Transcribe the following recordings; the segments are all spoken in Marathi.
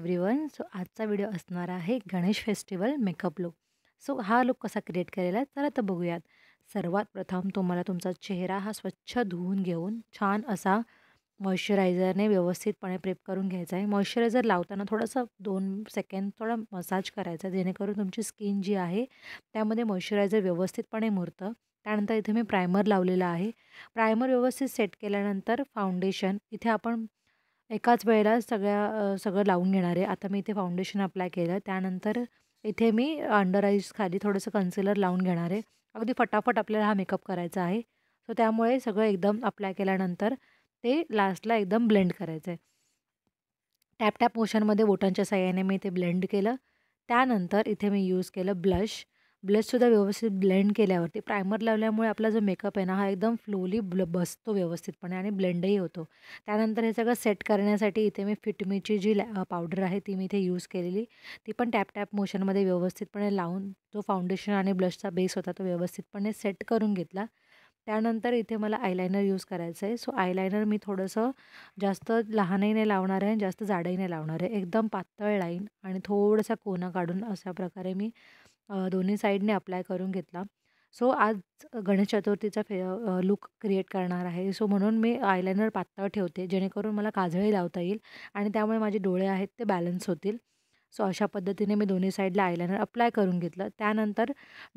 एव्हरीवन. सो आजचा व्हिडिओ असणार आहे Ganesh festival makeup look. So हा लूक कसा क्रिएट करायला चला तर बघूयात. सर्वात प्रथम तुम्हाला तुमचा चेहरा हा स्वच्छ धुवून घेऊन छान असा मॉइश्चरायझरने व्यवस्थितपणे प्रेप करून घ्यायचा आहे. मॉइश्चरायझर लावताना थोडंसं 2 सेकंद थोडा मसाज करायचा, जेणेकरून तुमची स्किन जी आहे त्यामध्ये मॉइश्चरायझर व्यवस्थितपणे मुरतं. त्यानंतर इथे मी प्रायमर लावलेला आहे. प्रायमर व्यवस्थित सेट केल्यानंतर फाउंडेशन इथे आपण एकाच वेळेला सगळं लावून घेणार आहे. आता मी इथे फाउंडेशन अप्लाय केलं. त्यानंतर इथे मी अंडर आईज खाली थोडंसं कन्सिलर लावून घेणार आहे. अगदी फटाफट आपल्याला हा मेकअप करायचा आहे. सो त्यामुळे सगळं एकदम अप्लाय केल्यानंतर ते लास्टला एकदम ब्लेंड करायचं आहे. टॅप टॅप मोशनमध्ये बोटांच्या साहाय्याने मी ते ब्लेंड केलं. त्यानंतर इथे मी यूज केलं ब्लश. ब्लशसुद्धा व्यवस्थित ब्लेंड केल्यावरती प्रायमर लावल्यामुळे आपला जो मेकअप आहे ना, हा एकदम फ्लोली बसतो व्यवस्थितपणे आणि ब्लेंडही होतो. त्यानंतर हे सगळं सेट करण्यासाठी इथे मी फिटमीची जी पावडर आहे ती मी इथे यूज केलेली. ती पण टॅप टॅप मोशनमध्ये व्यवस्थितपणे लावून जो फाउंडेशन आणि ब्लशचा बेस होता तो व्यवस्थितपणे सेट करून घेतला. त्यानंतर इथे मला आयलायनर यूज करायचं आहे. सो आयलायनर मी थोडंसं जास्त लहानही नाही लावणार आहे आणि जास्त जाडही नाही लावणार आहे. एकदम पातळ लाईन आणि थोडासा कोना काढून अशा प्रकारे मी दोन्ही साईडने अप्लाय करून घेतला. सो आज गणेश चतुर्थीचा लूक क्रिएट करणार आहे. सो म्हणून मी आयलायनर पातळ ठेवते, जेणेकरून मला काजळही लावता येईल आणि त्यामुळे माझे डोळे आहेत ते बॅलन्स होतील. सो अशा पद्धतीने मी दोन्ही साईडला आयलायनर अप्लाय करून घेतलं. त्यानंतर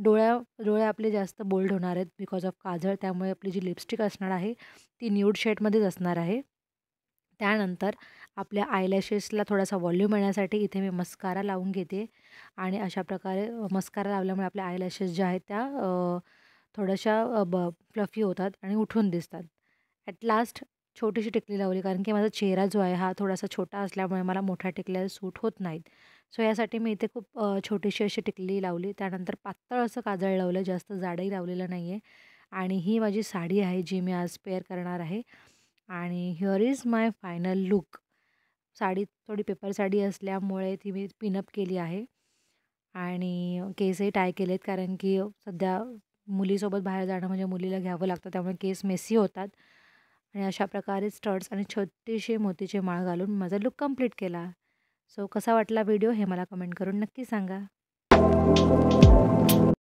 डोळे आपले जास्त बोल्ड होणार आहेत बिकॉज ऑफ काजळ. त्यामुळे आपली जी लिपस्टिक असणार आहे ती न्यूड शेडमध्येच असणार आहे. त्यानंतर आपल्या आयलॅशेसला थोडासा व्हॉल्यूम येण्यासाठी इथे मी मस्कारा लावून घेते आणि अशा प्रकारे मस्कारा लावल्यामुळे आपल्या आयलॅशेस ज्या आहेत त्या थोड्याशा फ्लफी होतात आणि उठून दिसतात. ॲट लास्ट छोटीशी टिकली लावली, कारण की माझा चेहरा जो आहे हा थोडासा छोटा असल्यामुळे मला मोठ्या टिकल्या सूट होत नाहीत. सो यासाठी मी इथे खूप छोटीशी अशी टिकली लावली. त्यानंतर पातळ असं काजळ लावलं, जास्त जाडही लावलेलं नाही आहे. आणि ही माझी साडी आहे जी मी आज पेअर करणार आहे. आणि here is my final look. Sari थोडी पेपर साडी असल्यामुळे ती मी पिनअप केली आहे आणि केसही टाय केलेत, कारण की सध्या मुलीसोबत बाहेर जाणं म्हणजे मुलीला घ्यावं लागतं, त्यामुळे केस मेसी होतात. आणि अशा प्रकारे स्टड्स आणि छोटीशी मोतीची माळ घालून माझा लूक कंप्लीट केला. सो कसा वाटला व्हिडिओ हे मला कमेंट करून नक्की सांगा.